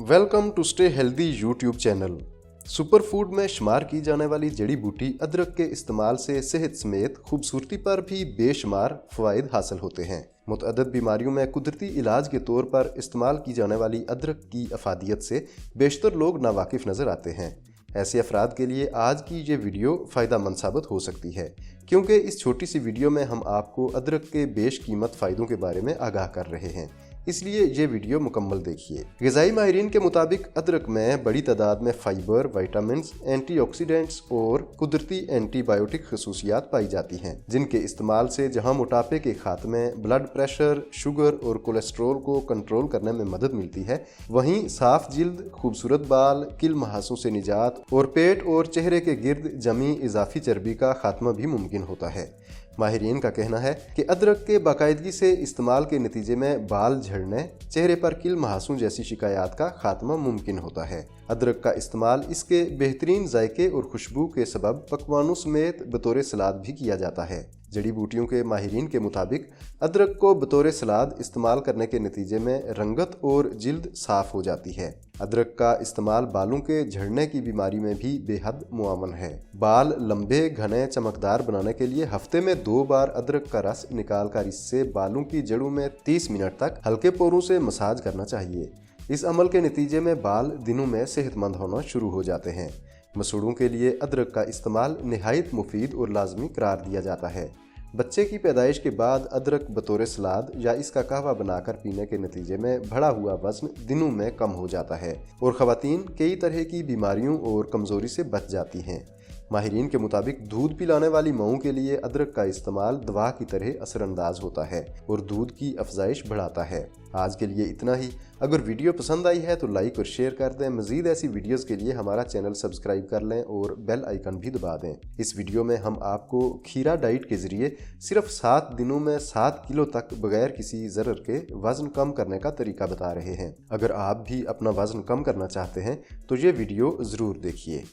Welcome to stay healthy YouTube channel. Superfood में शुमार की जाने वाली जड़ी बूटी अदरक के इस्तेमाल से सेहत समेत खूबसूरती पर भी बेशुमार फ़वाइद हासिल होते हैं। मुतअद्दिद बीमारियों में कुदरती इलाज के तौर पर इस्तेमाल की जाने वाली अदरक की अफादियत से बेशतर लोग नावाकिफ़ नज़र आते हैं। ऐसे अफराद के लिए आज की ये वीडियो फ़ायदेमंद साबित हो सकती है, क्योंकि इस छोटी सी वीडियो में हम आपको अदरक के बेशकीमत फ़ायदों के बारे में आगाह कर रहे हैं, इसलिए ये वीडियो मुकम्मल देखिए। ग़िज़ाई माहिरीन के मुताबिक अदरक में बड़ी तादाद में फाइबर, विटामिन्स, एंटीऑक्सीडेंट्स और कुदरती एंटीबायोटिक खसूसियात पाई जाती हैं, जिनके इस्तेमाल से जहां मोटापे के खात्मे, ब्लड प्रेशर, शुगर और कोलेस्ट्रोल को कंट्रोल करने में मदद मिलती है, वहीं साफ जिल्द, खूबसूरत बाल, किल महासों से निजात और पेट और चेहरे के गिर्द जमी इजाफी चर्बी का खात्मा भी मुमकिन होता है। माहिरीन का कहना है कि अदरक के बाकायदगी से इस्तेमाल के नतीजे में बाल झड़ने, चेहरे पर किल महासूं जैसी शिकायत का खात्मा मुमकिन होता है। अदरक का इस्तेमाल इसके बेहतरीन जायके और खुशबू के सबब पकवानों समेत बतौर सलाद भी किया जाता है। जड़ी बूटियों के माहिरीन के मुताबिक अदरक को बतौर सलाद इस्तेमाल करने के नतीजे में रंगत और जिल्द साफ हो जाती है। अदरक का इस्तेमाल बालों के झड़ने की बीमारी में भी बेहद मुआवन है। बाल लंबे, घने, चमकदार बनाने के लिए हफ्ते में 2 बार अदरक का रस निकाल कर इससे बालों की जड़ों में 30 मिनट तक हल्के पोरों से मसाज करना चाहिए। इस अमल के नतीजे में बाल दिनों में सेहतमंद होना शुरू हो जाते हैं। मसूड़ों के लिए अदरक का इस्तेमाल निहायत मुफीद और लाजमी करार दिया जाता है। बच्चे की पैदाइश के बाद अदरक बतौर सलाद या इसका कहवा बनाकर पीने के नतीजे में बढ़ा हुआ वज़न दिनों में कम हो जाता है और ख़वातीन कई तरह की बीमारियों और कमज़ोरी से बच जाती हैं। माहिरीन के मुताबिक दूध पिलाने वाली माओं के लिए अदरक का इस्तेमाल दवा की तरह असरअंदाज होता है और दूध की अफजाइश बढ़ाता है। आज के लिए इतना ही। अगर वीडियो पसंद आई है तो लाइक और शेयर कर दें। मज़ीद ऐसी वीडियोस के लिए हमारा चैनल सब्सक्राइब कर लें और बेल आइकन भी दबा दें। इस वीडियो में हम आपको खीरा डाइट के ज़रिए सिर्फ 7 दिनों में 7 किलो तक बगैर किसी ज़रर के वज़न कम करने का तरीका बता रहे हैं। अगर आप भी अपना वज़न कम करना चाहते हैं तो ये वीडियो ज़रूर देखिए।